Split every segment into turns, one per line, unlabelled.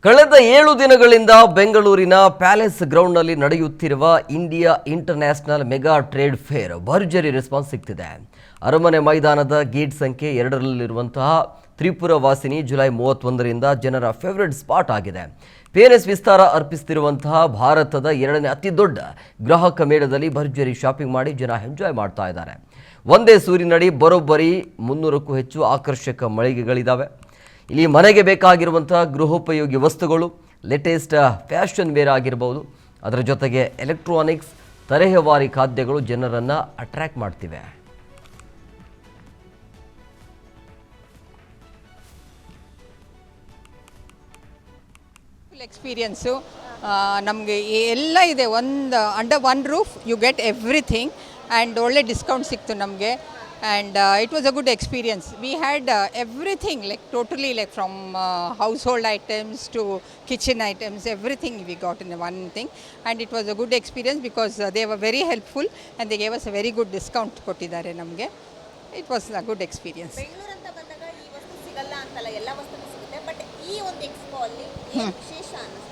ಕಳೆದ 7 ದಿನಗಳಿಂದ ಬೆಂಗಳೂರಿನ ಪ್ಯಾಲೇಸ್ ಗ್ರೌಂಡ್ನಲ್ಲಿ ನಡೆಯುತ್ತಿರುವ India international mega trade fair ಭರ್ಜರಿ ರೆಸ್ಪಾನ್ಸ್ ಸಿಗ್ತಿದೆ. ಅರಮನೆ ಮೈದಾನದ ಗೇಟ್ ಸಂಖ್ಯೆ 2ರಲ್ಲಿರುವಂತಹ ತ್ರಿಪುರ ವಾಸಿನಿ ಜುಲೈ 31ರಿಂದ ಜನರ ಫೇವರೇಟ್ ಸ್ಪಾಟ್ ಆಗಿದೆ. PNS ವಿಸ್ತಾರ ಅರ್ಪಿಸುತ್ತಿರುವಂತಹ ಭಾರತದ 2ನೇ ಅತಿ ದೊಡ್ಡ ಗ್ರಾಹಕ ಮೇಳದಲ್ಲಿ ಭರ್ಜರಿ ಶಾಪಿಂಗ್ ಮಾಡಿ ಜನ ಎಂಜಾಯ್ ಮಾಡ್ತಾ ಇದ್ದಾರೆ. ಒಂದೇ ಸೂರಿನಡಿ ಬರೋಬ್ಬರಿ 300ಕ್ಕೂ ಹೆಚ್ಚು ಆಕರ್ಷಕ ಮಳಿಗೆಗಳಿದ್ದಾವೆ. ಇಲ್ಲಿ ಮನೆಗೆ ಬೇಕಾಗಿರುವಂತಹ ಗೃಹೋಪಯೋಗಿ ವಸ್ತುಗಳು, ಲೇಟೆಸ್ಟ್ ಫ್ಯಾಷನ್ ವೇರ್ ಆಗಿರಬಹುದು, ಅದರ ಜೊತೆಗೆ ಎಲೆಕ್ಟ್ರಾನಿಕ್ಸ್, ತರಹೇವಾರಿ ಖಾದ್ಯಗಳು ಜನರನ್ನು ಅಟ್ರಾಕ್ಟ್ ಮಾಡ್ತಿವೆ.
ಎಕ್ಸ್ಪೀರಿಯನ್ಸು ನಮಗೆ ಎಲ್ಲ ಇದೆ. Under one roof you get everything and ಒಳ್ಳೆ ಡಿಸ್ಕೌಂಟ್ ಸಿಕ್ತು ನಮಗೆ. And it was a good experience. We had everything, like totally, like from household items to kitchen items, everything we got in one thing. And it was a good experience because they were very helpful and they gave us a very good discount ಕೊಟ್ಟಿದ್ದಾರೆ ನಮಗೆ. It was a good experience.
Bengaluru ಅಂತ ಬಂದಾಗ ಈ ವಸ್ತು ಸಿಗಲ್ಲ ಅಂತಲ್ಲ, ಎಲ್ಲ ವಸ್ತುನೂ ಸಿಗುತ್ತೆ. ಬಟ್ ಈ ಒಂದು ಎಕ್ಸ್ಪೋ ಅಲ್ಲಿ ಏನು ವಿಶೇಷ ಅನಿಸ್ತು?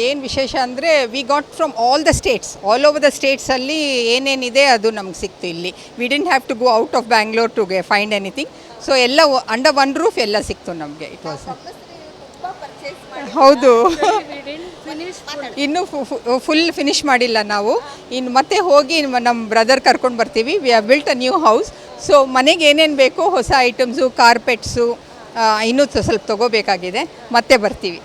ಏನು ವಿಶೇಷ ಅಂದರೆ we got from all the states, all over the ಸ್ಟೇಟ್ಸಲ್ಲಿ ಏನೇನಿದೆ ಅದು ನಮ್ಗೆ ಸಿಕ್ತು ಇಲ್ಲಿ. We didn't have to go out of Bangalore to find anything. So ಎಲ್ಲ ಅಂಡರ್ ಒನ್ ರೂಫ್ ಎಲ್ಲ ಸಿಕ್ತು ನಮಗೆ. ಇಟ್ ವಾಸ್ ಹೌದು. ಇನ್ನೂ ಫುಲ್ ಫಿನಿಷ್ ಮಾಡಿಲ್ಲ ನಾವು. ಇನ್ನು ಮತ್ತೆ ಹೋಗಿ ನಮ್ಮ ಬ್ರದರ್ ಕರ್ಕೊಂಡು ಬರ್ತೀವಿ. We have built a new house. So ಮನೆಗೆ ಏನೇನು ಬೇಕೋ ಹೊಸ ಐಟಮ್ಸು, ಕಾರ್ಪೆಟ್ಸು ಇನ್ನೂ ಸ್ವಲ್ಪ ತೊಗೋಬೇಕಾಗಿದೆ. ಮತ್ತೆ ಬರ್ತೀವಿ.